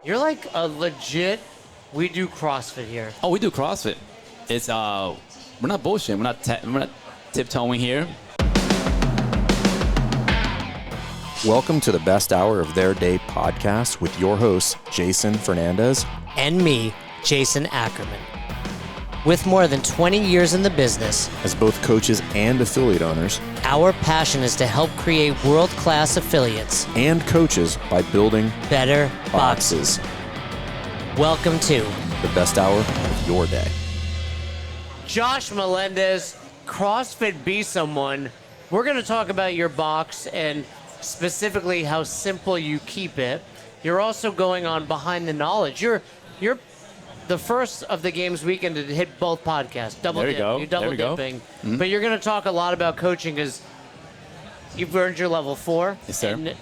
You're like a legit, we do CrossFit here. Oh, we do CrossFit. It's we're not bullshit. We're not tiptoeing here. Welcome to the best hour of their day podcast with your hosts, Jason Fernandez. And me, Jason Ackerman. With more than 20 years in the business, As both coaches and affiliate owners, our passion is to help create world-class affiliates and coaches by building better boxes. Welcome to the best hour of your day. Josh Melendez, CrossFit Be Someone. We're going to talk about your box and specifically how simple you keep it. You're also going on Behind the Knowledge. You're the first of the games weekend to hit both podcasts. Double There you dip. go. You're double There we go. dipping. But you're going to talk a lot about coaching because you've earned your level 4. Yes, sir. And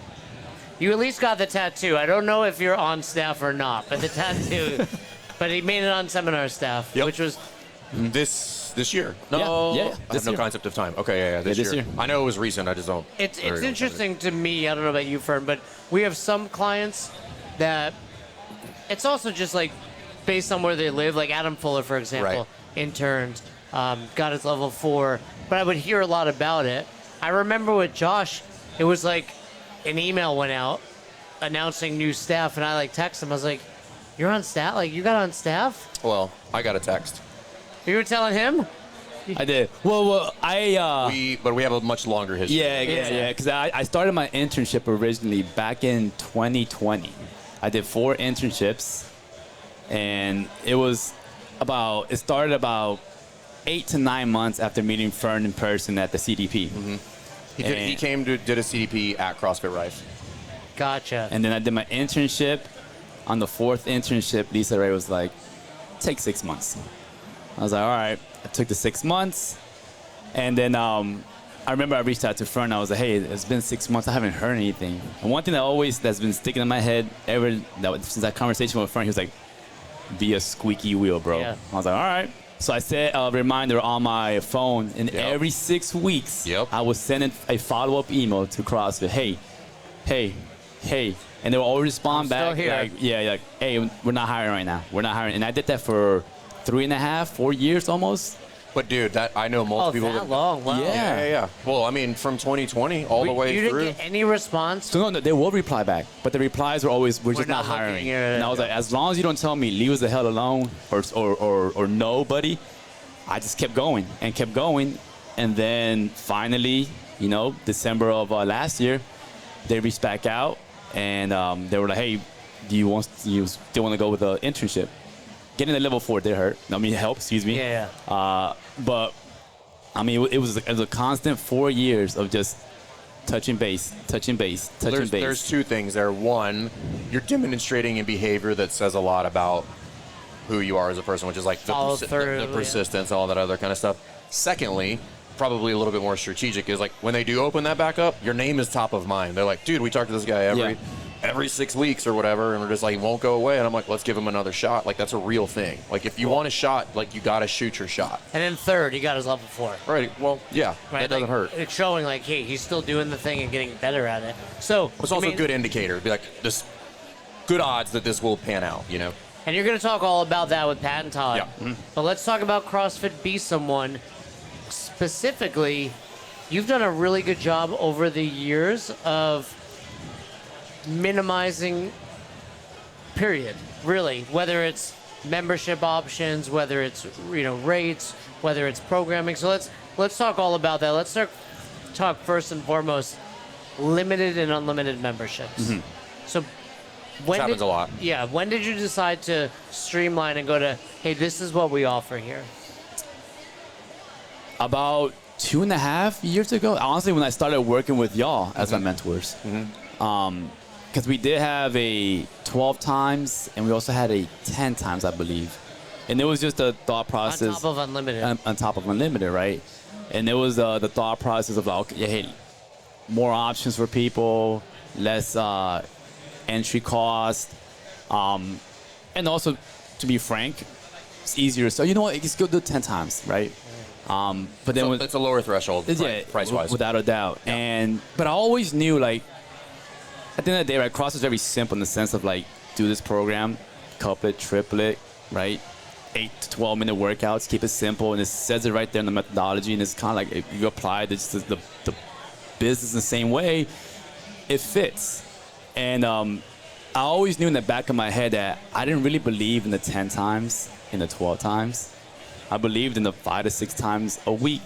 you at least got the tattoo. I don't know if you're on staff or not, but the tattoo. But he made it on seminar staff, Yep. which was This year? No, Yeah, I have this no year. concept of time. Okay, yeah, this year. I know it was recent. I just don't. It's very much interesting to me. I don't know about you, Fern, but we have some clients that it's also just like based on where they live. Like Adam Fuller, for example, Right. interned, got his level 4, but I would hear a lot about it. I remember with Josh, it was like an email went out announcing new staff, and I like texted him. I was like, "You're on staff? Like you got on staff?" Well, I got a text. You were telling him? I did. Well, But we have a much longer history. yeah. Because I started my internship originally back in 2020. I did 4 internships, and it started about 8 to 9 months after meeting Fern in person at the CDP. He came to did a CDP at CrossFit Rife. Gotcha. And then I did my internship. On the 4th internship, Lisa Ray was like, take 6 months. I was like, all right. I took the 6 months. And then I remember I reached out to Fern. I was like, hey, it's been 6 months. I haven't heard anything. And one thing that's been sticking in my head since that conversation with Fern, he was like, be a squeaky wheel, bro. Yeah. I was like, all right. So I set a reminder on my phone, and every 6 weeks, I was sending a follow-up email to CrossFit. Hey. And they will always respond I'm still back. here. Like, hey, we're not hiring right now. We're not hiring. And I did that for 3.5, 4 years almost. But dude, I know multiple people. that long? Wow. Yeah. Well, I mean, from 2020 all the way you through. didn't get any response? So no, they will reply back, but the replies were always, we're just not not looking hiring. at it. And I was like, as long as you don't tell me, leave us the hell alone, or no, buddy. I just kept going. And then finally, December of last year, they reached back out, and they were like, hey, do you still want to go with the internship? Getting the level 4 did hurt. It helped, excuse me. Yeah. But I mean, it was a constant 4 years of just touching base. There's 2 things there. One, you're demonstrating a behavior that says a lot about who you are as a person, which is like the persistence, all that other kind of stuff. Secondly, probably a little bit more strategic, is like when they do open that back up, your name is top of mind. They're like, dude, we talk to this guy every 6 weeks or whatever, and we're just like, he won't go away. And I'm like, let's give him another shot. Like, that's a real thing. Like, if you want a shot, like, you got to shoot your shot. And then 3rd, he got his level 4. Right. Well, yeah, Right? that doesn't hurt. It's showing like, hey, he's still doing the thing and getting better at it. So It's also a good indicator. Be like, this good odds that this will pan out, And you're going to talk all about that with Pat and Todd. Yeah. But let's talk about CrossFit Be Someone. Specifically, you've done a really good job over the years of minimizing, period, really, whether it's membership options, whether it's rates, whether it's programming. So let's talk all about that. Let's talk first and foremost limited and unlimited memberships. So This happens a lot. Yeah, when did you decide to streamline and go to, hey, this is what we offer here? About 2.5 years ago, honestly, when I started working with y'all as my mentors. Because we did have a 12 times, and we also had a 10 times, I believe. And it was just a thought process. On top of unlimited. On top of unlimited, right? And it was the thought process of like, okay, hey, more options for people, less entry cost, and also, to be frank, it's easier. So you know what? You can still do 10 times, right? But then it's a lower threshold, price-wise. Without a doubt. But I always knew, like, at the end of the day, right, CrossFit is very simple in the sense of like do this program, couplet, triplet, right? 8 to 12 minute workouts, keep it simple, and it says it right there in the methodology, and it's kind of like if you apply the business in the same way, it fits. And I always knew in the back of my head that I didn't really believe in the 10 times, in the 12 times. I believed in the 5 to 6 times a week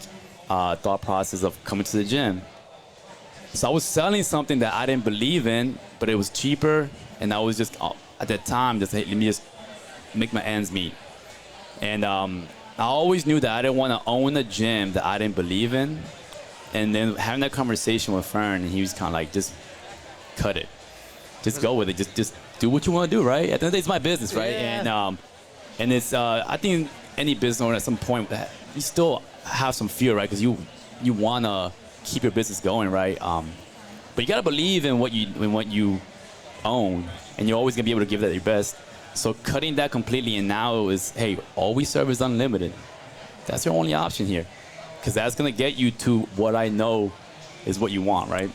thought process of coming to the gym. So I was selling something that I didn't believe in, but it was cheaper, and I was just, at that time, just, hey, let me just make my ends meet. And I always knew that I didn't want to own a gym that I didn't believe in. And then having that conversation with Fern, he was kind of like, just cut it. Just go with it. Just do what you want to do, right? At the end of the day, it's my business, right? Yeah. And it's, I think any business owner at some point, you still have some fear, right? Because you want to keep your business going, right? But you got to believe in what you own, and you're always going to be able to give that your best. So cutting that completely, and now is, hey, all we serve is unlimited. That's your only option here, because that's going to get you to what I know is what you want, right?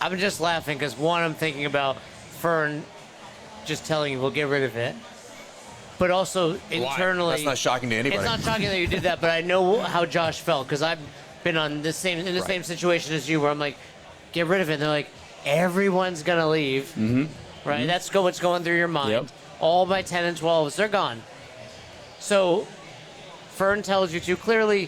I'm just laughing because, one, I'm thinking about Fern just telling you we'll get rid of it. But also internally... Why? That's not shocking to anybody. It's not shocking that you did that, but I know how Josh felt because I've been in the same situation as you where I'm like, get rid of it. And they're like, everyone's going to leave. Mm-hmm. Right? Mm-hmm. That's what's going through your mind. Yep. All my 10 and 12s, they're gone. So Fern tells you to. Clearly,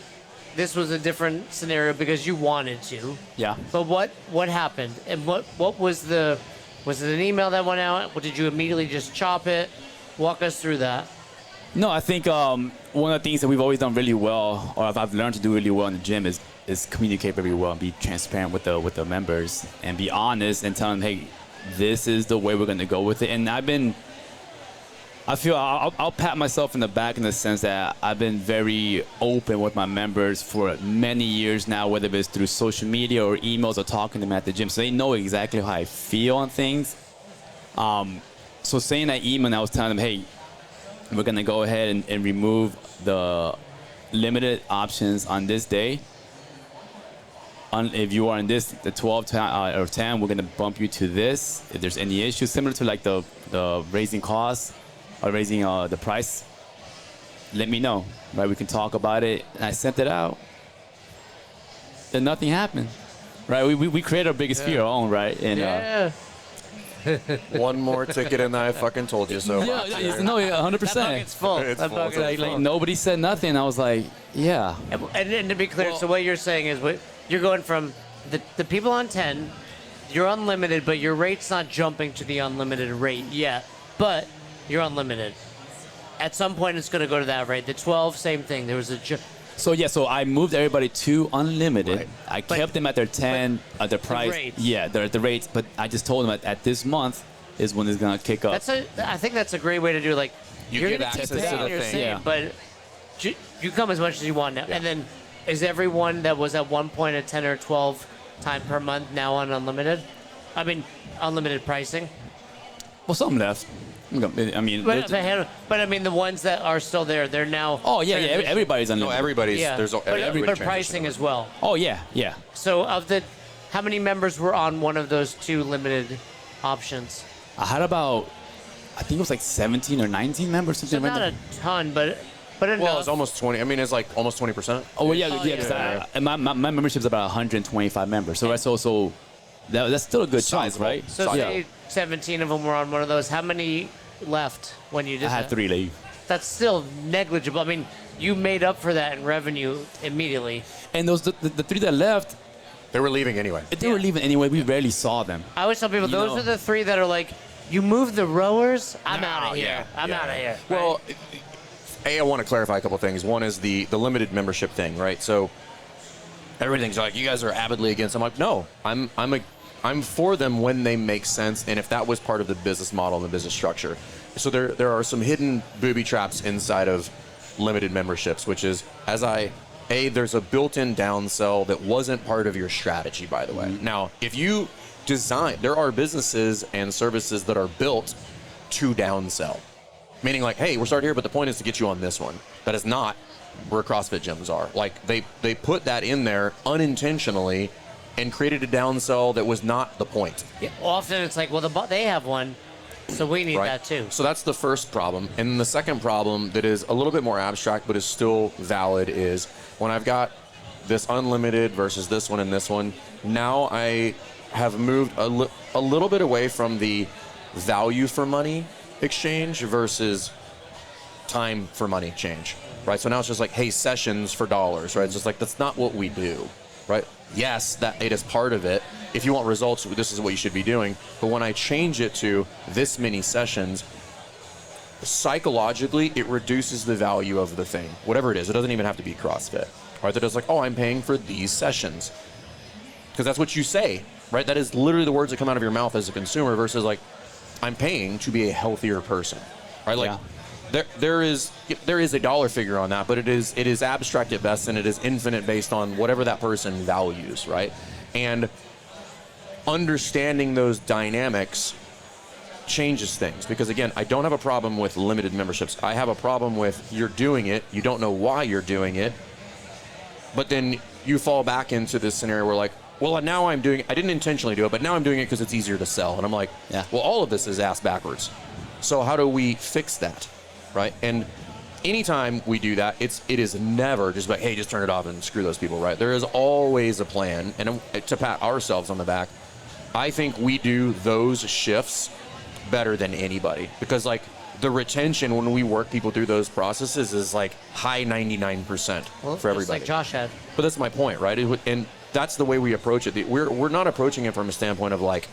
this was a different scenario because you wanted to. Yeah. But what happened? And what was it an email that went out? Or did you immediately just chop it? Walk us through that. No, I think one of the things that we've always done really well, or I've learned to do really well in the gym, is communicate very well and be transparent with the members and be honest and tell them, hey, this is the way we're going to go with it. And I feel I'll pat myself in the back in the sense that I've been very open with my members for many years now, whether it's through social media or emails or talking to them at the gym. So they know exactly how I feel on things. So saying that email, I was telling them, hey, we're going to go ahead and remove the limited options on this day. If you are in the 12 or 10, we're going to bump you to this. If there's any issues, similar to like the raising costs or raising the price, let me know, right? We can talk about it. And I sent it out. Then nothing happened, right? We created our biggest fear our own, right? And, one more ticket and I fucking told you so. No, 100%. That bucket's full. It's full. Like nobody said nothing. I was like, yeah. And to be clear, so what you're saying is you're going from the people on 10, you're unlimited, but your rate's not jumping to the unlimited rate yet, but you're unlimited. At some point, it's going to go to that rate. The 12, same thing. There was So I moved everybody to unlimited. Right. I kept them at their 10, at their price. The rates. Yeah, they're at the rates. But I just told them at this month is when it's gonna kick up. I think that's a great way to do it. Like you get access to the thing, yeah. But you come as much as you want now. Yeah. And then is everyone that was at one point at 10 or 12 time per month now on unlimited? I mean, unlimited pricing. Well, some left. I mean, but I mean, the ones that are still there, they're now. Oh yeah, everybody's unlimited. No, everybody's. Yeah. But pricing as well. Oh yeah. So how many members were on one of those two limited options? I had about, I think it was like 17 or 19 members, something so like that. Not a ton, but enough. Well, it's almost 20. I mean, it's like almost 20%. Oh well, yeah. And my membership's about 125 members, so that's also that's still a good size, right? So say 17 of them were on one of those. How many left when you did that? I had 3 leave. That's still negligible. I mean, you made up for that in revenue immediately. And those the 3 that left, they were leaving anyway. They were leaving anyway. We rarely saw them. I always tell people those are the 3 that are like, you move the rowers, I'm out of here. Yeah, I'm out of here. Well, I want to clarify a couple things. One is the limited membership thing, right? So everything's like, you guys are avidly against. I'm like, no, I'm for them when they make sense, and if that was part of the business model and the business structure. So there are some hidden booby traps inside of limited memberships, which is there's a built-in downsell that wasn't part of your strategy, by the way. Mm-hmm. Now, if you there are businesses and services that are built to downsell, meaning like, hey, we're starting here, but the point is to get you on this one. That is not where CrossFit gyms are. Like they put that in there unintentionally and created a downsell that was not the point. Yeah, often it's like, well, they have one, So we need right? that too. So that's the first problem. And the second problem that is a little bit more abstract but is still valid is when I've got this unlimited versus this one and this one, now I have moved a little bit away from the value for money exchange versus time for money exchange, right? So now it's just like, hey, sessions for dollars, right? It's just like, that's not what we do, right? Yes, that it is part of it. If you want results, this is what you should be doing. But when I change it to this many sessions, psychologically, it reduces the value of the thing, whatever it is. It doesn't even have to be CrossFit, right? That is like, oh, I'm paying for these sessions. Because that's what you say, right? That is literally the words that come out of your mouth as a consumer versus like, I'm paying to be a healthier person, right? Like, there is a dollar figure on that, but it is abstract at best, and it is infinite based on whatever that person values, right? And understanding those dynamics changes things, because again, I don't have a problem with limited memberships. I have a problem with you're doing it, you don't know why you're doing it, but then you fall back into this scenario where like, well, now I'm doing it. I didn't intentionally do it, but now I'm doing it because it's easier to sell. And I'm like, well, all of this is ass backwards. So how do we fix that, right? And anytime we do that, it is never just like, hey, just turn it off and screw those people, right? There is always a plan. And to pat ourselves on the back, I think we do those shifts better than anybody, because like the retention when we work people through those processes is like high 99% for everybody. Just like Josh had. But that's my point, right? And that's the way we approach it. We're not approaching it from a standpoint of like,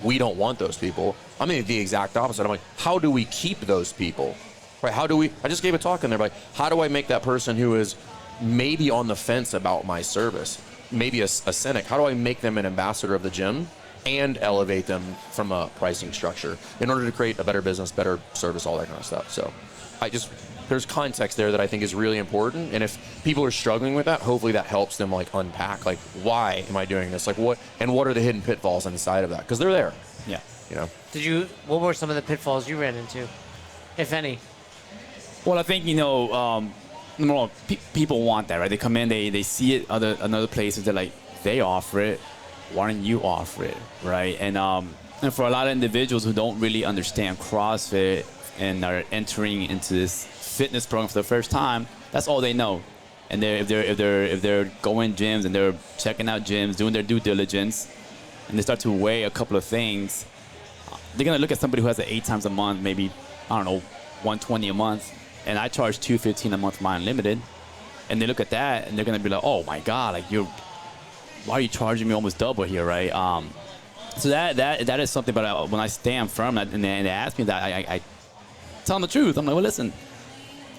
we don't want those people. I mean, the exact opposite. I'm like, how do we keep those people? Right? How do we, I just gave a talk in there, like, how do I make that person who is maybe on the fence about my service, maybe a cynic, how do I make them an ambassador of the gym and elevate them from a pricing structure in order to create a better business, better service, all that kind of stuff. So there's context there that I think is really important. And if people are struggling with that, hopefully that helps them like unpack, like, why am I doing this? Like what are the hidden pitfalls inside of that? Because they're there. Yeah. You know? What were some of the pitfalls you ran into, if any? Well, I think, people want that, right? They come in, they see it another places, they're like, they offer it, why don't you offer it, right? And for a lot of individuals who don't really understand CrossFit and are entering into this fitness program for the first time, that's all they know. And if they're going gyms and they're checking out gyms, doing their due diligence, and they start to weigh a couple of things, they're gonna look at somebody who has it 8 times a month, maybe, I don't know, $120 a month, and I charge $215 a month for my unlimited, and they look at that and they're gonna be like, oh my God, like why are you charging me almost double here, right? So that is something. But when I stand firm and they ask me that, I tell them the truth. I'm like, well, listen,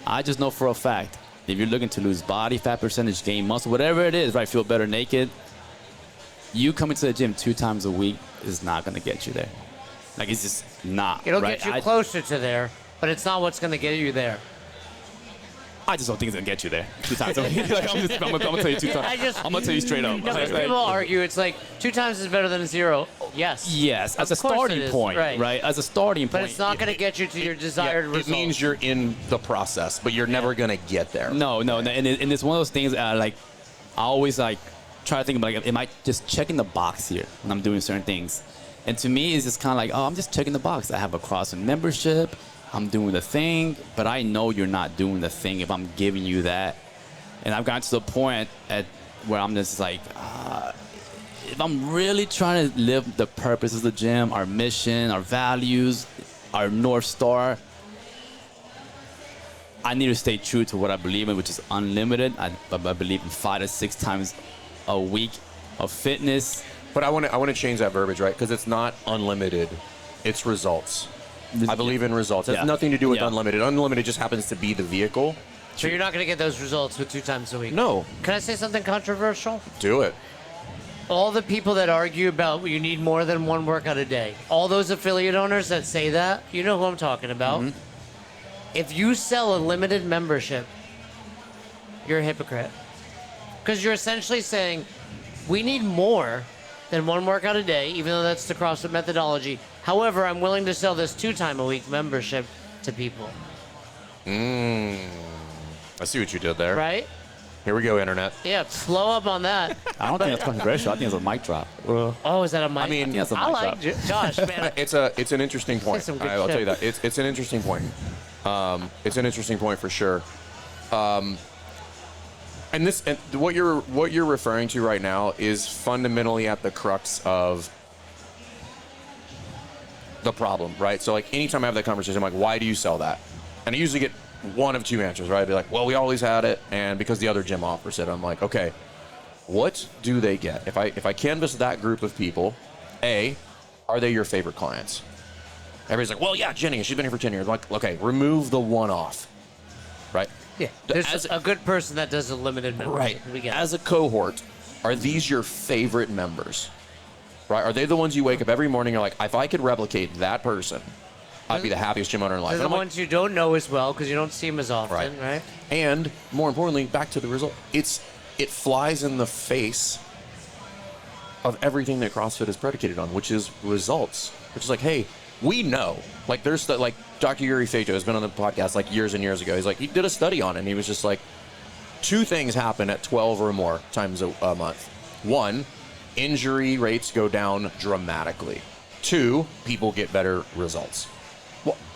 I just know for a fact, if you're looking to lose body fat percentage, gain muscle, whatever it is, right, feel better naked, you coming to the gym 2 times a week is not gonna get you there. Like, it's just not. It'll right? get you closer to there, but it's not what's gonna get you there. I just don't think it's gonna get you there 2 times a week. Like, I'm gonna tell you 2 times. I'm gonna tell you straight up. No, people argue it's like 2 times is better than 0. Yes. Yes, as a starting point, right? As a starting point. But it's not going to get you to your desired result. It means you're in the process, but you're never going to get there. No. And it's one of those things, like, I always, like, try to think about, like, am I just checking the box here when I'm doing certain things? And to me, it's just kind of like, oh, I'm just checking the box. I have a CrossFit membership. I'm doing the thing, but I know you're not doing the thing if I'm giving you that. And I've gotten to the point where I'm just like, if I'm really trying to live the purpose of the gym, our mission, our values, our North Star, I need to stay true to what I believe in, which is unlimited. I believe in 5 to 6 times a week of fitness. But I want to change that verbiage, right? Because it's not unlimited, it's results. I believe in results. It has nothing to do with unlimited. Unlimited just happens to be the vehicle. So you're not going to get those results with 2 times a week? No. Can I say something controversial? Do it. All the people that argue about you need more than 1 workout a day, all those affiliate owners that say that, you know who I'm talking about. Mm-hmm. If you sell a limited membership, you're a hypocrite. Because you're essentially saying, we need more than 1 workout a day, even though that's the CrossFit methodology. However, I'm willing to sell this 2 times a week membership to people. I see what you did there. Right? Here we go, internet. Yeah, slow up on that. I don't think that's controversial. I think it's a mic drop. Oh, is that a mic? I mean, I think that's a mic I like drop. Josh, man. It's an interesting point. some good I'll tell you shit. that. It's an interesting point. It's an interesting point for sure. And what you're referring to right now is fundamentally at the crux of the problem, right? So like anytime I have that conversation, I'm like, why do you sell that? And I usually get one of two answers, right? I'd be like, well, we always had it, and because the other gym offers it. I'm like, okay, what do they get? If I canvass that group of people, A, are they your favorite clients? Everybody's like, well, yeah, Jenny, she's been here for 10 years. I'm like, okay, remove the one off, right? Yeah, there's a good person that does a limited membership. Right. We get As a cohort, are these your favorite members? Right? Are they the ones you wake up every morning and you're like, if I could replicate that person, I'd be the happiest gym owner in life. They're And the I'm like, ones you don't know as well because you don't see them as often, right? And more importantly, back to the result, it flies in the face of everything that CrossFit is predicated on, which is results. Which is like, hey, we know. Like there's like Dr. Yuri Feito has been on the podcast like years and years ago. He's like, he did a study on it and he was just like, 2 things happen at 12 or more times a month. 1, injury rates go down dramatically. 2, people get better results.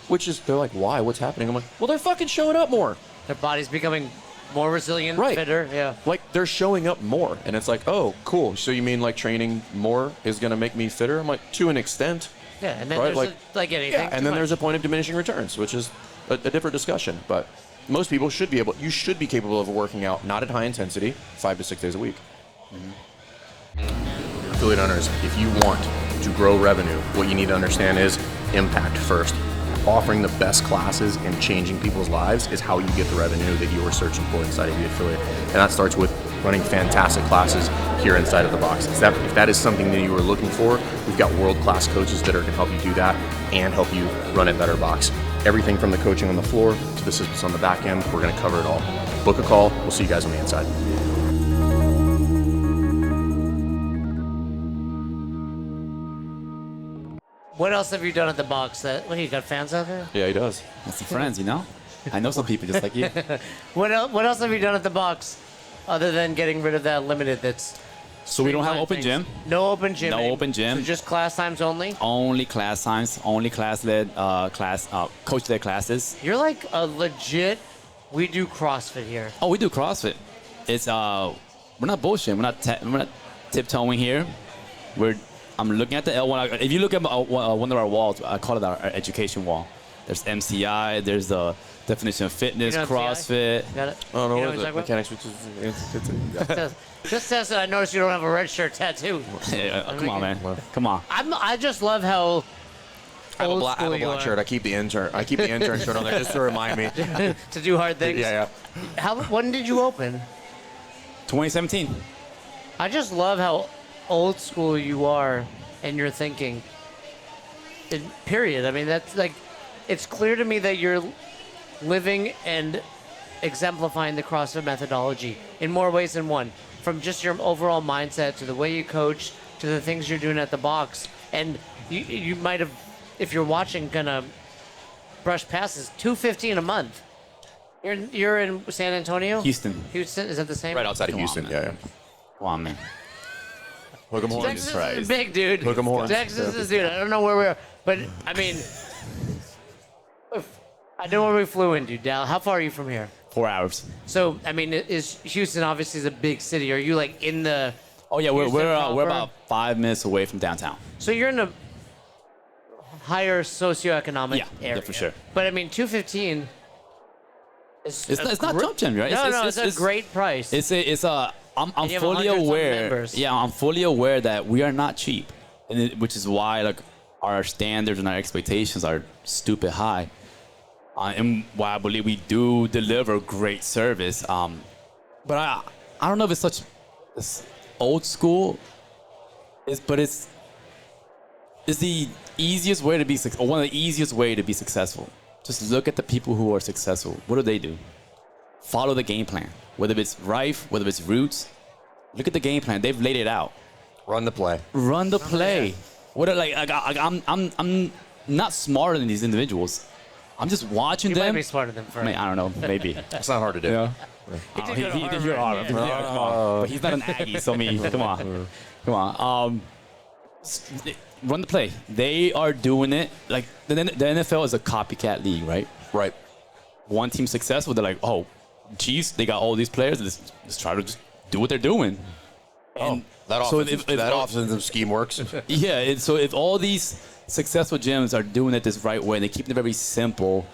Which is, they're like, why? What's happening? I'm like, well, they're fucking showing up more. Their body's becoming more resilient, Right. fitter. Yeah. Like, they're showing up more. And it's like, oh, cool. So you mean like training more is going to make me fitter? I'm like, to an extent. Yeah, and then Right, there's like- like anything. Yeah, and then there's a point of diminishing returns, which is a different discussion. But most people should be capable of working out, not at high intensity, 5 to 6 days a week. Affiliate owners, if you want to grow revenue, what you need to understand is impact first. Offering the best classes and changing people's lives is how you get the revenue that you are searching for inside of the affiliate. And that starts with running fantastic classes here inside of the box. If that is something that you are looking for, we've got world-class coaches that are going to help you do that and help you run a better box. Everything from the coaching on the floor to the systems on the back end, we're going to cover it all. Book a call. We'll see you guys on the inside. What else have you done at the box? What, you got fans out there? Yeah, he does. That's some friends, you know? I know some people just like you. What else have you done at the box other than getting rid of that limited that's So we don't have streamlined open things? gym. No open gym. No anymore. open gym. So just class times only? Only class times, only class-led coach-led classes. You're like a legit, we do CrossFit here. Oh, we do CrossFit. It's we're not bullshitting. We're not tiptoeing here. I'm looking at the L1. If you look at one of our walls, I call it our education wall. There's MCI. There's the definition of fitness, You know CrossFit. Got it? Oh, no, You know what is what it? I'm talking Mechanics, which is... Just test it. I noticed you don't have a red shirt tattoo. Come on, man. Come on. I just love how I have a old black school you are. shirt. I keep the intern shirt on there just to remind me. to do hard things. Yeah. When did you open? 2017. I just love how old school you are and your thinking. Period. I mean, that's like, it's clear to me that you're living and exemplifying the CrossFit methodology in more ways than one. From just your overall mindset to the way you coach to the things you're doing at the box. And you might have, if you're watching, gonna brush past this. $215 a month. You're in San Antonio? Houston. Houston, is that the same? Right outside of Come on, Houston. man. Yeah. Come on, man. Hook 'em horns. Texas is big, dude. Hook 'em horns. Texas is, dude. I don't know where we are, but I mean, I know where we flew into. Dallas. How far are you from here? 4 hours. So, I mean, is Houston obviously is a big city? Are you like in the? Oh yeah, Houston we're proper? about 5 minutes away from downtown. So you're in a higher socioeconomic Yeah, area. for sure. But I mean, 215. It's not Trump Gym, right? It's a great price. I'm And you have fully 100-some aware. members. Yeah, I'm fully aware that we are not cheap, which is why like our standards and our expectations are stupid high, and why I believe we do deliver great service. But I don't know if it's old school. But it's the easiest way to be or one of the easiest way to be successful. Just look at the people who are successful. What do? Follow the game plan. Whether it's Rife, whether it's Roots, look at the game plan. They've laid it out. Run the play. Run the play. I'm not smarter than these individuals. I'm just watching You them. might be smarter than Fern. I don't know, maybe. It's not hard to do. Yeah. He He did go to did Harvard. your Harvard. Yeah. Yeah, come on. But he's not an Aggie, so come on. Come on. Run the play. They are doing it. Like, the NFL is a copycat league, right? Right. One team successful, they're like, oh, geez, they got all these players. Let's try to just do what they're doing. And That so offensive scheme works. yeah, so if all these successful gyms are doing it this right way and they keep it very simple,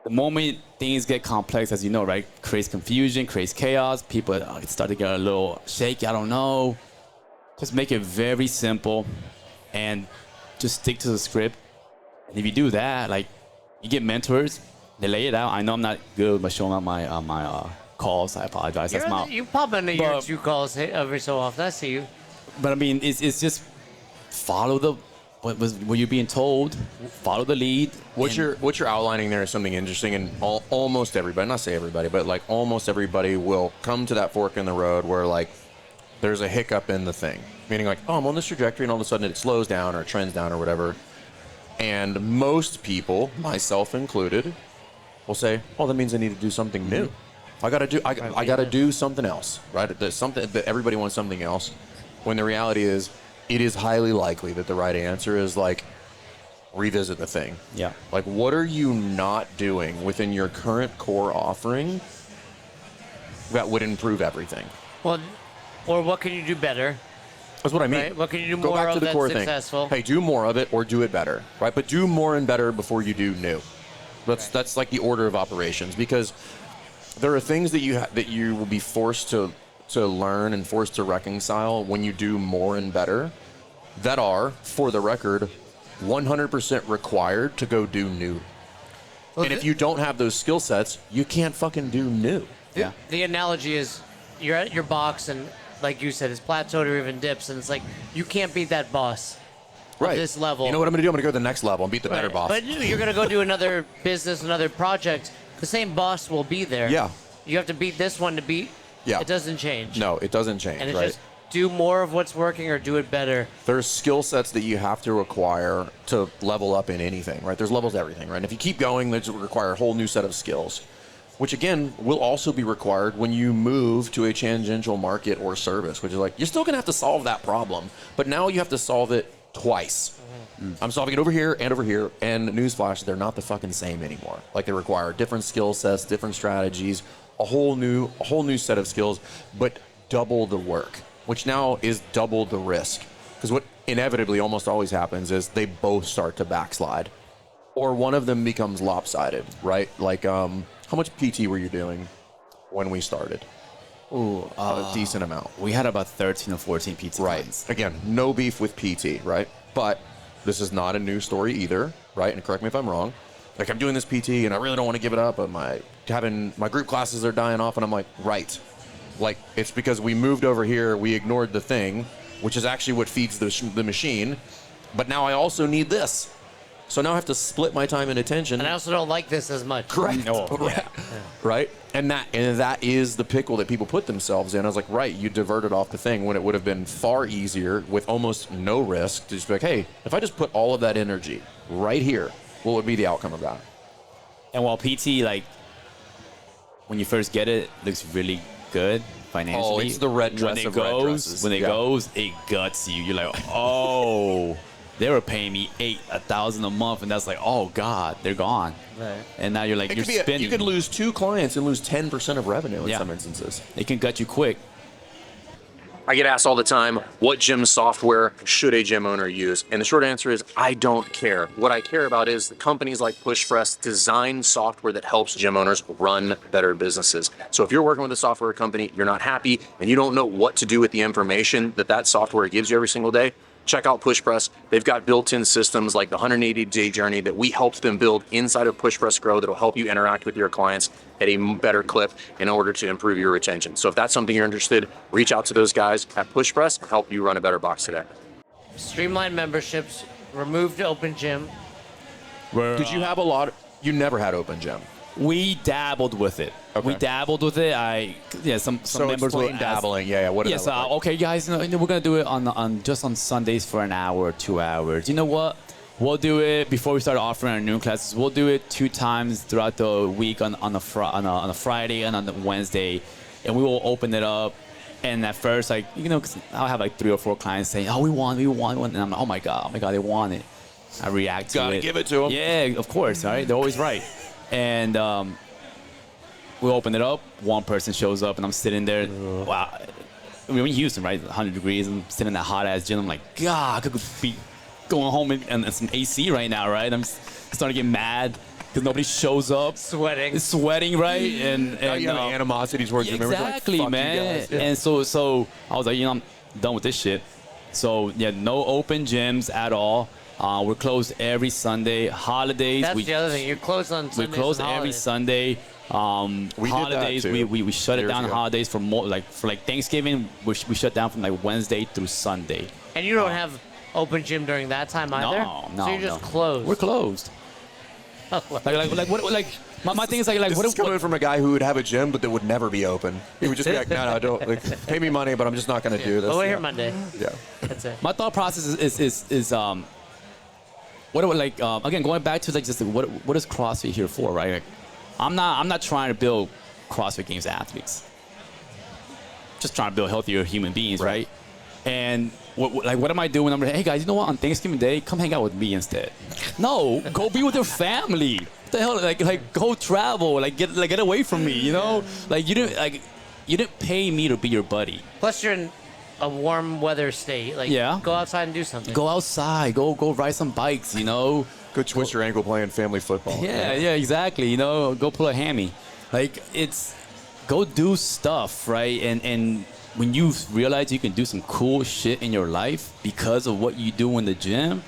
the moment things get complex, as you know, right, creates confusion, creates chaos, people start to get a little shaky, I don't know. Just make it very simple and just stick to the script. And if you do that, like, you get mentors, they lay it out. I know I'm not good with showing out my calls. I apologize. That's my, You pop into your 2 calls every so often. I see you. but I mean, it's just follow what you're being told, follow the lead. What you're outlining there is something interesting, and almost everybody, not say everybody, but like almost everybody will come to that fork in the road where like there's a hiccup in the thing, meaning like, oh, I'm on this trajectory, and all of a sudden it slows down or trends down or whatever. And most people, myself included, will say, oh, that means I need to do something new. I gotta do something else, right? There's something that everybody wants something else. When the reality is, it is highly likely that the right answer is like, revisit the thing. Yeah. Like, what are you not doing within your current core offering that would improve everything? Well, or what can you do better? That's what I mean. Right? What can you do Go more back to of the that's core successful? thing. Hey, do more of it or do it better, right? But do more and better before you do new. That's like the order of operations, because there are things that you will be forced to learn and forced to reconcile when you do more and better that are, for the record, 100% required to go do new. Well, and if you don't have those skill sets, you can't fucking do new. Yeah. The analogy is you're at your box and, like you said, it's plateaued or even dips, and it's like you can't beat that boss Right. at this level. You know what I'm going to do? I'm going to go to the next level and beat the better Right. boss. But you're going to go do another business, another project. The same boss will be there. Yeah. You have to beat this one to beat. Yeah. It doesn't change. No, it doesn't change, And it's right? just do more of what's working or do it better. There's skill sets that you have to acquire to level up in anything, right? There's levels to everything, right? And if you keep going, there's require a whole new set of skills, which again will also be required when you move to a tangential market or service, which is like, you're still gonna have to solve that problem, but now you have to solve it twice. I'm solving it over here, and newsflash, they're not the fucking same anymore. Like, they require different skill sets, different strategies, a whole new set of skills, but double the work, which now is double the risk. Because what inevitably almost always happens is they both start to backslide, or one of them becomes lopsided, right? Like, how much PT were you doing when we started? Ooh, A decent amount. we had about 13 or 14 pizza Right. clients. Again, no beef with PT, right? But this is not a news story either, right? And correct me if I'm wrong. Like, I'm doing this PT and I really don't want to give it up, but my group classes are dying off, and I'm like, right. Like, it's because we moved over here, we ignored the thing, which is actually what feeds the machine. But now I also need this. So now I have to split my time and attention. And I also don't like this as much. Correct. Right? And that is the pickle that people put themselves in. I was like, right, you diverted off the thing when it would have been far easier with almost no risk to just be like, hey, if I just put all of that energy right here, what would be the outcome of that? And while PT, like, when you first get it, looks really good financially. Oh, it's the red dress of red dresses. When it goes, it guts you. You're like, oh, they were paying me $1,000 a month, and that's like, oh God, they're gone. Right. And now you're like, you're spinning. You could lose 2 clients and lose 10% of revenue in Yeah. some instances. It can gut you quick. I get asked all the time, what gym software should a gym owner use? And the short answer is, I don't care. What I care about is the companies like PushPress design software that helps gym owners run better businesses. So if you're working with a software company, you're not happy, and you don't know what to do with the information that software gives you every single day, check out PushPress. They've got built-in systems like the 180-day journey that we helped them build inside of PushPress Grow that'll help you interact with your clients at a better clip in order to improve your retention. So if that's something you're interested, reach out to those guys at PushPress and help you run a better box today. Streamline memberships, remove the open gym. Did you have a lot? You never had open gym. We dabbled with it. Okay. We dabbled with it. Some So members will explain ask, dabbling. Yeah. What did Yes, that look like? okay, guys. We're gonna do it on just on Sundays for an hour or 2 hours. You know what? we'll do it before we start offering our noon classes. We'll do it 2 times throughout the week on a Friday and on the Wednesday, and we will open it up. And at first, like, you know, 'cause I'll have like 3 or 4 clients saying, "Oh, we want," and I'm like, "Oh my god, they want it." I react to it. Gotta give it to them. Yeah, of course, all right? They're always right. And we open it up. One person shows up, and I'm sitting there. Wow. I mean, we're in Houston, right? 100 degrees. I'm sitting in that hot-ass gym. I'm like, God, I could be going home and some AC right now, right? I'm starting to get mad because nobody shows up. Sweating, right? And you have animosity towards your members. Exactly, like, man. Yeah. And so I was like, I'm done with this shit. So, yeah, no open gyms at all. We're closed every Sunday. Holidays. That's the other thing. You're closed on Sundays. We're closed every Sunday. We holidays, did that too, we shut it down. ago. Holidays for Thanksgiving, we shut down from like Wednesday through Sunday. And you don't have open gym during that time either? No. So you're just closed. We're closed. My thing is like This what is coming from a guy who would have a gym but that would never be open. He would just be like, no, don't pay me money, but I'm just not going to do this. Oh, we're here Monday. Yeah. That's it. My thought process is what do again, going back to like just what is CrossFit here for, right? Like, I'm not trying to build CrossFit Games athletes. Just trying to build healthier human beings, right? And what am I doing? I'm like, hey guys, you know what? On Thanksgiving Day, come hang out with me instead. No, go be with your family. What the hell? Like go travel. Get away from me. You know? Like you didn't pay me to be your buddy. Plus, you're in a warm weather state. Like, go outside and do something. Go outside. Go ride some bikes. You know? Go twist your ankle playing family football. Yeah, exactly. You know, go pull a hammy. Like go do stuff, right? And when you realize you can do some cool shit in your life because of what you do in the gym,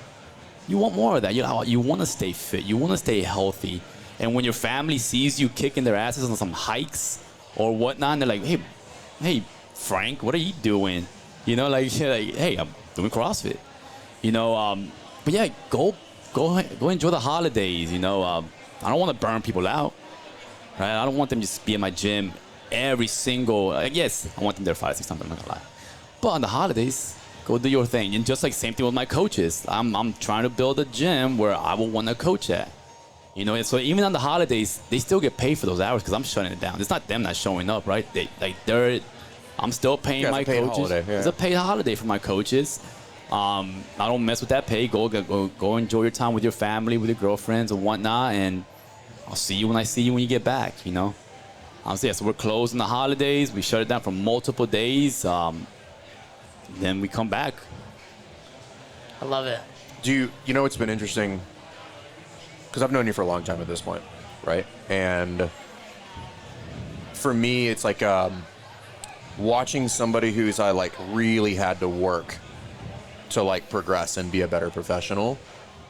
you want more of that. You want to stay fit. You want to stay healthy. And when your family sees you kicking their asses on some hikes or whatnot, and they're like, hey, Frank, what are you doing? You know, hey, I'm doing CrossFit. You know, but yeah, go enjoy the holidays. You know, I don't want to burn people out. Right? I don't want them to just be in my gym every single. Yes, I want them there 5, 6 times. I'm not gonna lie. But on the holidays, go do your thing. And just like same thing with my coaches. I'm trying to build a gym where I will want to coach at. You know, and so even on the holidays, they still get paid for those hours because I'm shutting it down. It's not them not showing up, right? I'm still paying my coaches. Holiday, yeah. It's a paid holiday for my coaches. I don't mess with that pay. Go enjoy your time with your family, with your girlfriends and whatnot, and I'll see you when I see you when you get back, you know? So we're closed on the holidays. We shut it down for multiple days. Then we come back. I love it. You know what's been interesting? Because I've known you for a long time at this point, right? And for me, it's like watching somebody who's really had to work to progress and be a better professional.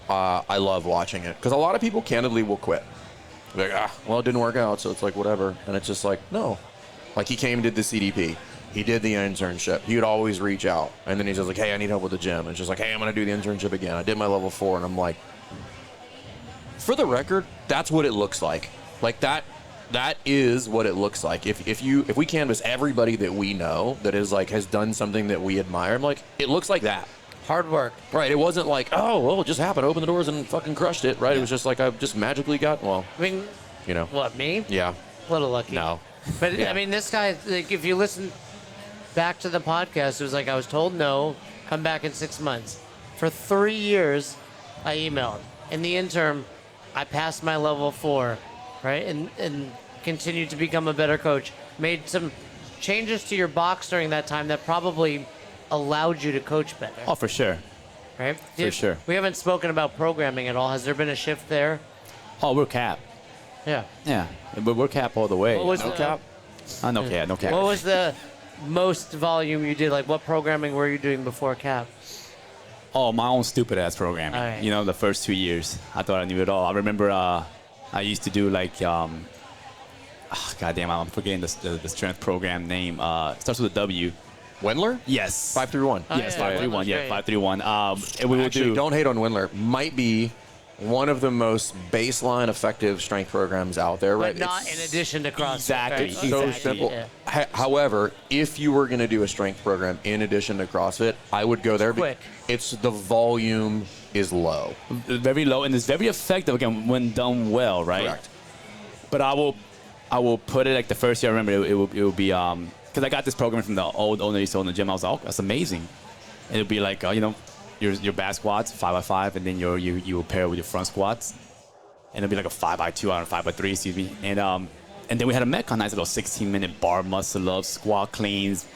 I love watching it because a lot of people candidly will quit. They're like, well, it didn't work out, so it's like whatever. And it's just like, no. Like he came and did the CDP. He did the internship. He would always reach out. And then he's just like, hey, I need help with the gym. And it's just like, hey, I'm going to do the internship again. I did my level 4. And I'm like, for the record, that's what it looks like. Like that is what it looks like. If we canvas everybody that we know that is has done something that we admire, I'm like, it looks like that. Hard work. Right. It wasn't like, oh, well, it just happened. Open the doors and fucking crushed it. Right. Yeah. It was just like I just magically got, well, I mean, you know. What, me? Yeah. A little lucky. No. But, yeah. I mean, this guy, if you listen back to the podcast, it was like I was told no, come back in 6 months. For 3 years, I emailed. In the interim, I passed my level 4, right? And continued to become a better coach. Made some changes to your box during that time that probably allowed you to coach better. Oh, for sure. Right? For sure. We haven't spoken about programming at all. Has there been a shift there? Oh, we're cap. Yeah. Yeah, but we're cap all the way. What was no cap? No cap, no cap. What was the most volume you did? Like, what programming were you doing before cap? Oh, my own stupid ass programming. Right. You know, the first 2 years, I thought I knew it all. I remember I used to do goddamn, I'm forgetting the strength program name. Starts with a W. Wendler? Yes. 531. Yes, yeah, 531. Yeah, great. 531. And we would Actually, do. don't hate on Wendler. Might be one of the most baseline effective strength programs out there, right? But not in addition to CrossFit. Exactly. Right? So Exactly. simple. Yeah. However, if you were going to do a strength program in addition to CrossFit, I would go there. Quick. It's the volume is low. Very low, and it's very effective again when done well, right? Correct. But I will put it like the first year. I remember it will be because I got this program from the old owner used to own the gym. I was like, oh, that's amazing. And it'll be like your back squats 5x5, and then you will pair it with your front squats, and it'll be like a 5x2 or a 5x3, excuse me. And then we had a Metcon, nice little 16-minute bar muscle up, squat cleans,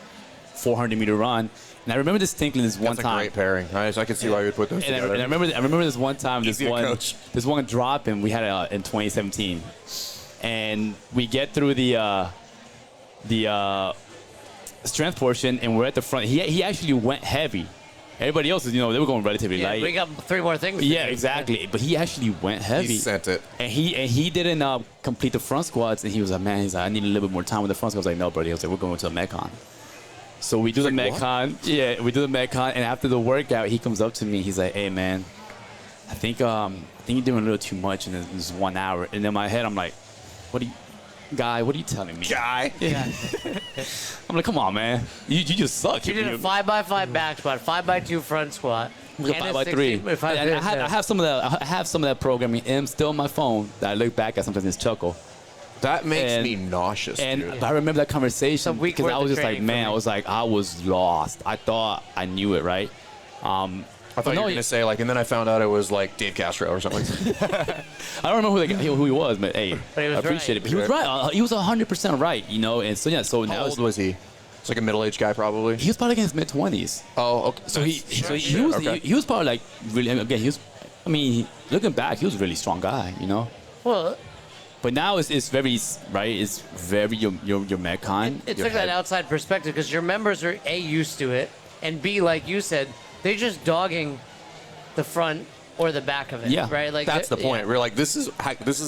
400-meter run. And I remember distinctly this one time. That's a great pairing. I can see why you would put those together. And I remember this one time, this one drop, and we had it in 2017. And we get through the strength portion, and we're at the front. He actually went heavy. Everybody else, they were going relatively light. We got 3 more things. Yeah, exactly. But he actually went heavy. He sent it. And he didn't complete the front squats, and he was like, man, I need a little bit more time with the front squats. I was like, no, buddy. I was like, we're going to the Metcon. So we do the Metcon. Yeah, we do the Metcon, and after the workout, he comes up to me. He's like, hey, man, I think you're doing a little too much in this 1 hour. And in my head, I'm like, what are you telling me? Guy. Yeah. I'm like, come on, man. You just suck. You did a 5x5 back squat, 5x2 front squat, and a 5x3. I have some of that programming and still on my phone that I look back at sometimes and chuckle. That makes me nauseous, dude. I remember that conversation because I was just like, man, I was lost. I thought I knew it, right? I thought you were going to say, and then I found out it was, Dave Castro or something. I don't remember who he was, but hey, I appreciate it. But he was right. He was 100% right, and so, yeah. So how old was he? It's like a middle-aged guy, probably. He was probably in his mid-20s. Oh, okay. So he was probably, really, again, looking back, he was a really strong guy, Well... But now it's very, right, it's very your Metcon. It's like that outside perspective because your members are, A, used to it, and B, like you said, they're just dogging the front or the back of it, right? That's the point. We're like, this is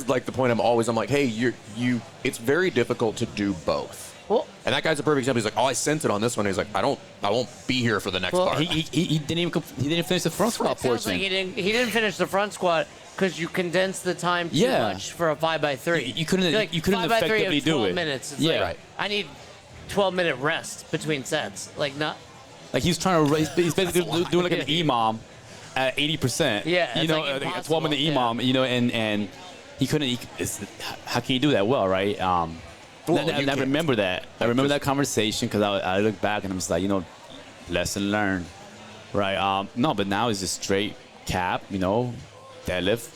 like the point I'm like, hey, it's very difficult to do both. Well, and that guy's a perfect example. He's like, oh, I sent it on this one. He's like, I won't be here for the next part. He didn't finish the front squat portion. Like he didn't finish the front squat because you condensed the time too much for a 5x3. You couldn't effectively do it. Minutes. It's right. I need 12-minute rest between sets. He's trying to. He's basically doing like an EMOM at 80%. Yeah, a 12-minute EMOM. And he couldn't. How can you do that well, right? And I remember that. I remember that conversation because I look back and I'm just like, lesson learned, right? No, but now it's just straight cap, deadlift.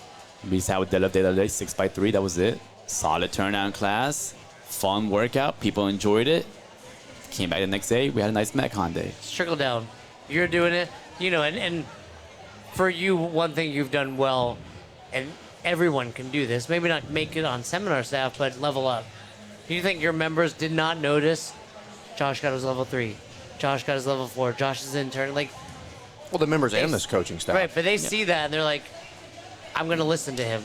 We just had a deadlift the other day, 6x3. That was it. Solid turnout in class. Fun workout. People enjoyed it. Came back the next day. We had a nice Metcon day. It's trickle down. You're doing it, and for you, one thing you've done well, and everyone can do this. Maybe not make it on seminar staff, but level up. Do you think your members did not notice Josh got his level 3, Josh got his level 4, Josh is intern? The members and this coaching staff. Right, but they see that and they're like, I'm going to listen to him.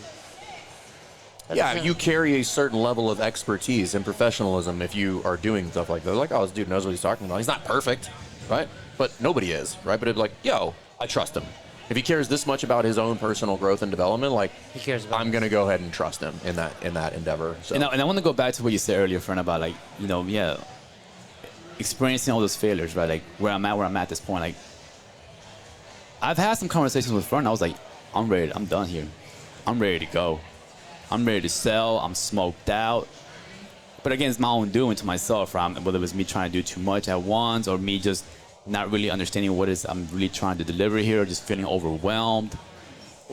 You carry a certain level of expertise and professionalism if you are doing stuff like that. They're like, oh, this dude knows what he's talking about. He's not perfect, right? But nobody is, right? But it'd be like, yo, I trust him. If he cares this much about his own personal growth and development, he cares about I'm going to go ahead and trust him in that endeavor. So. And I want to go back to what you said earlier, friend, about experiencing all those failures, right? Where I'm at this point. I've had some conversations with friends. I was like, I'm ready. I'm done here. I'm ready to go. I'm ready to sell. I'm smoked out. But again, it's my own doing to myself, right? Whether it was me trying to do too much at once or me just not really understanding what it is I'm really trying to deliver here, or just feeling overwhelmed.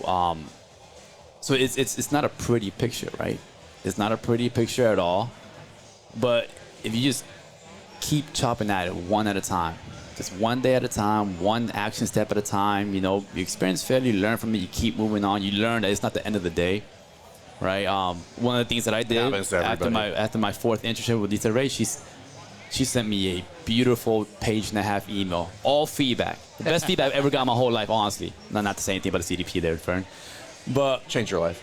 So it's not a pretty picture, right? It's not a pretty picture at all. But if you just keep chopping at it one at a time, just one day at a time, one action step at a time, you experience failure, you learn from it, you keep moving on, you learn that it's not the end of the day, right? One of the things that I did after my 4th internship with Lisa Ray, she sent me a beautiful 1.5-page email, all feedback. The best feedback I've ever got in my whole life, honestly. Not to say anything about the CDP there, Fern. But change your life.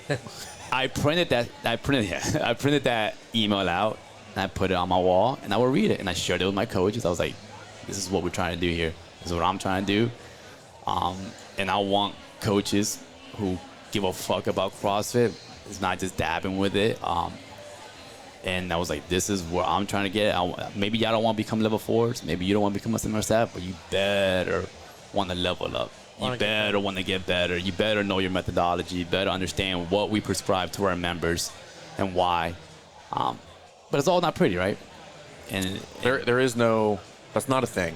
I printed that email out and I put it on my wall and I would read it and I shared it with my coaches. I was like, this is what we're trying to do here. This is what I'm trying to do. And I want coaches who give a fuck about CrossFit. It's not just dabbing with it. And I was like, this is where I'm trying to get. Maybe y'all don't want to become level 4s. Maybe you don't want to become a seminar staff, but you better want to level up. You better want to get better. You better know your methodology. You better understand what we prescribe to our members and why. But it's all not pretty, right? And there is no. That's not a thing.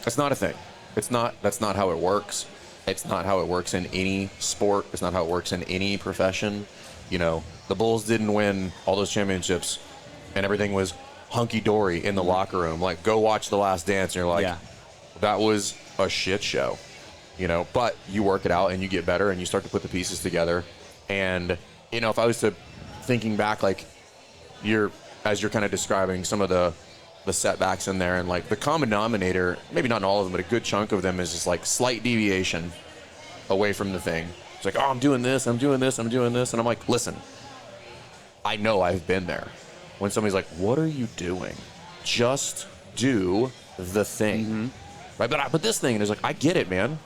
That's not a thing. That's not how it works. It's not how it works in any sport. It's not how it works in any profession. You know, the Bulls didn't win all those championships, and everything was hunky-dory in the locker room. Like, go watch The Last Dance, and you're like, that was a shit show. You know, but you work it out, and you get better, and you start to put the pieces together. And, you know, if I was to thinking back, like, as you're kind of describing some of the setbacks in there, and like the common denominator, maybe not in all of them, but a good chunk of them is just like slight deviation away from the thing. It's like, oh, I'm doing this, I'm doing this, I'm doing this. And I'm like, listen, I know I've been there. When somebody's like, what are you doing? Just do the thing. Mm-hmm. Right? But this thing, and it's like, I get it, man.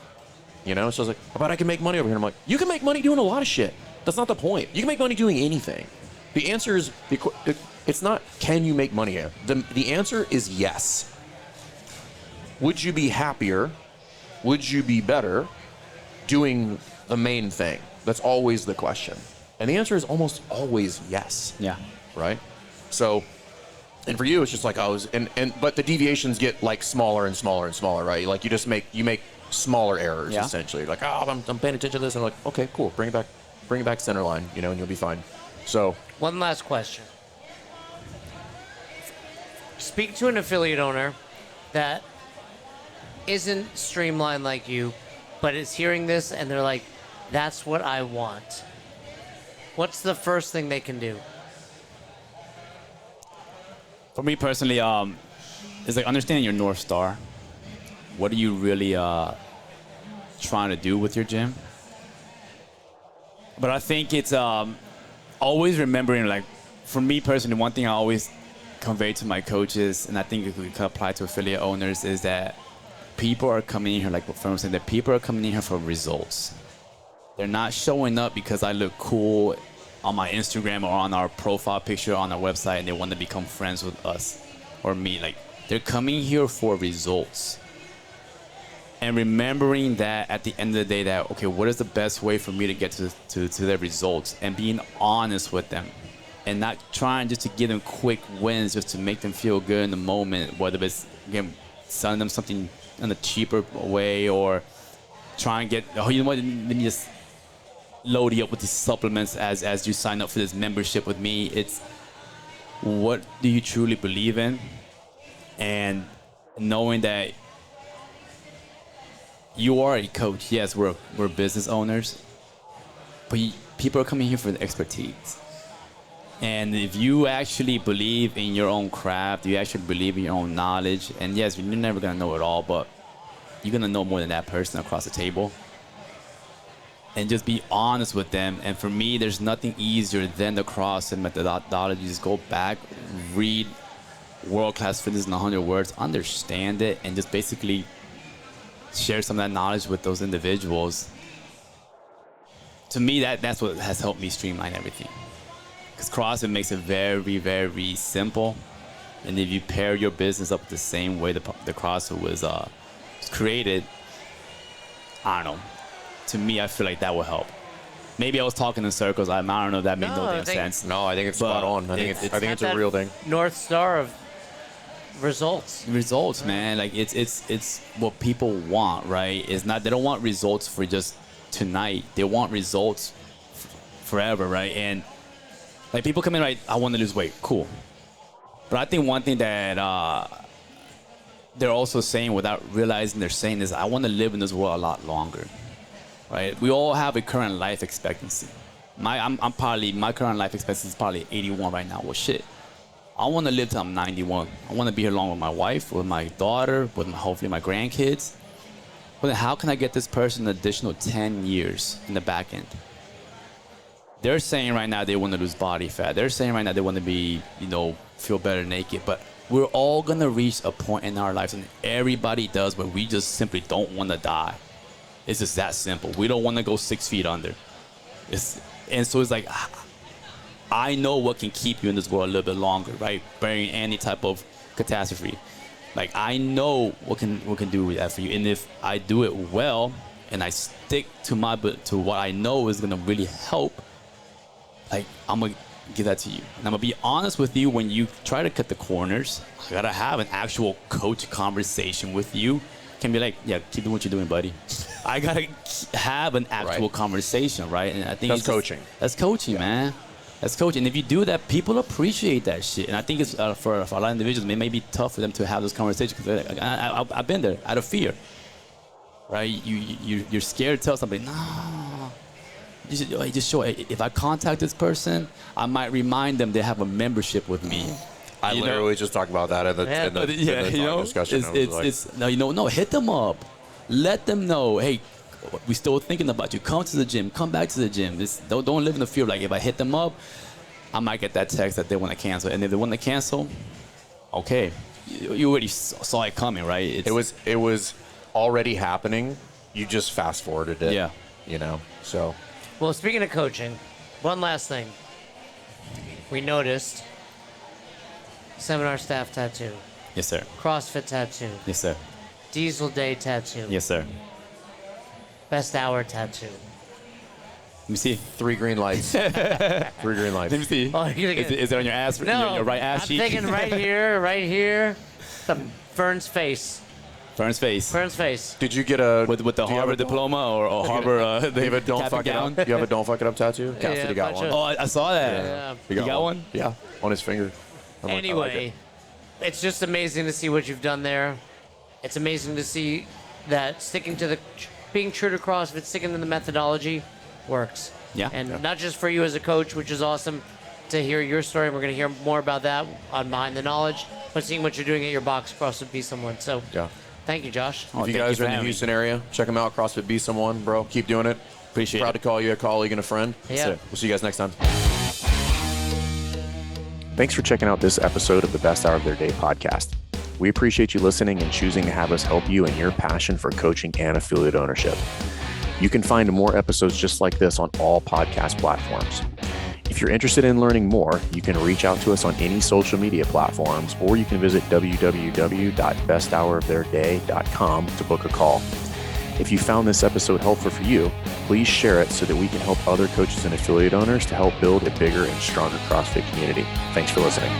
You know, so I was like, how about I can make money over here? I'm like, you can make money doing a lot of shit. That's not the point. You can make money doing anything. The answer is, it's not, can you make money here? The answer is yes. Would you be happier? Would you be better doing the main thing? That's always the question. And the answer is almost always yes. Yeah. Right? So, and for you, it's just like, but the deviations get like smaller and smaller and smaller, right? Like you make smaller errors, essentially. Like, I'm paying attention to this. And I'm like, okay, cool. Bring it back center line, you know, and you'll be fine. So, one last question. Speak to an affiliate owner that isn't streamlined like you, but is hearing this and they're like, that's what I want. What's the first thing they can do? For me personally, it's like understanding your North Star. What are you really trying to do with your gym? But I think it's always remembering, like, for me personally, one thing I always convey to my coaches, and I think it could apply to affiliate owners, is that people are coming in here, like what Fern was saying, that people are coming in here for results. They're not showing up because I look cool on my Instagram or on our profile picture on our website and they want to become friends with us or me. Like, they're coming here for results. And remembering that at the end of the day that, okay, what is the best way for me to get to their results, and being honest with them and not trying just to give them quick wins just to make them feel good in the moment, whether it's, again, selling them something in a cheaper way or try and get, oh, you know what, let me just load you up with these supplements as you sign up for this membership with me. It's what do you truly believe in, and knowing that you are a coach. Yes, we're business owners, but people are coming here for the expertise. And if you actually believe in your own craft, you actually believe in your own knowledge, and yes, you're never gonna know it all, but you're gonna know more than that person across the table. And just be honest with them. And for me, there's nothing easier than the CrossFit methodology. Just go back, read World Class Fitness in 100 words, understand it, and just basically share some of that knowledge with those individuals. To me, that's what has helped me streamline everything. Because CrossFit makes it very, very simple. And if you pair your business up the same way the CrossFit was created, I don't know. To me, I feel like that will help. Maybe I was talking in circles. I don't know if that made no damn sense. No, I think it's spot on. I think it's a real thing. North Star of results. Results, man. Like it's what people want, right? It's not, they don't want results for just tonight. They want results forever, right? And like people come in, right, I want to lose weight. Cool. But I think one thing that they're also saying without realizing they're saying is, I want to live in this world a lot longer. Right? We all have a current life expectancy. My current life expectancy is probably 81 right now. Well, shit. I want to live till I'm 91. I want to be here along with my wife, with my daughter, with hopefully my grandkids. But then how can I get this person an additional 10 years in the back end? They're saying right now they want to lose body fat. They're saying right now they want to be, feel better naked. But we're all going to reach a point in our lives, and everybody does, where we just simply don't want to die. It's just that simple. We don't want to go 6 feet under. And so it's like, I know what can keep you in this world a little bit longer, right? Bearing any type of catastrophe. Like, I know what can do that for you. And if I do it well and I stick to what I know is gonna really help, like, I'm gonna give that to you. And I'm gonna be honest with you when you try to cut the corners. I gotta have an actual coach conversation with you. Can be like, yeah, keep doing what you're doing, buddy. I gotta have an actual conversation, right? And I think that's coaching. That's coaching, man. That's coaching. And if you do that, people appreciate that shit. And I think it's for a lot of individuals, it may be tough for them to have those conversations. Because I've been there out of fear, right? You're scared to tell somebody, no. You just show. If I contact this person, I might remind them they have a membership with me. I literally just talked about that in the discussion. No, hit them up. Let them know, hey, we're still thinking about you. Come to the gym. Come back to the gym. Don't live in the fear. Like, if I hit them up, I might get that text that they want to cancel. And if they want to cancel, okay, you already saw it coming, right? It was already happening. You just fast forwarded it. Yeah. So. Well, speaking of coaching, one last thing. We noticed seminar staff tattoo. Yes, sir. CrossFit tattoo. Yes, sir. Diesel Day tattoo. Yes, sir. Best hour tattoo. Let me see. 3 green lights. 3 green lights. Let me see. Oh, is it on your ass? No, your right ass cheek? I'm thinking right here. The Fern's face. Fern's face. Did you get a with the Harvard diploma or Harvard? You have a don't fuck it up. You have a don't fuck it up tattoo. Cassidy got one. Oh, I saw that. Yeah. You got one? Yeah, on his finger. Anyway, it's just amazing to see what you've done there. It's amazing to see that being true to CrossFit, sticking to the methodology works. Yeah. And not just for you as a coach, which is awesome to hear your story. We're going to hear more about that on Behind the Knowledge, but seeing what you're doing at your box, CrossFit Be Someone. So thank you, Josh. If you guys are in the Houston area, check them out. CrossFit Be Someone, bro. Keep doing it. Appreciate Proud it. to call you a colleague and a friend. Yeah. We'll see you guys next time. Thanks for checking out this episode of the Best Hour of Their Day podcast. We appreciate you listening and choosing to have us help you in your passion for coaching and affiliate ownership. You can find more episodes just like this on all podcast platforms. If you're interested in learning more, you can reach out to us on any social media platforms, or you can visit www.besthouroftheirday.com to book a call. If you found this episode helpful for you, please share it so that we can help other coaches and affiliate owners to help build a bigger and stronger CrossFit community. Thanks for listening.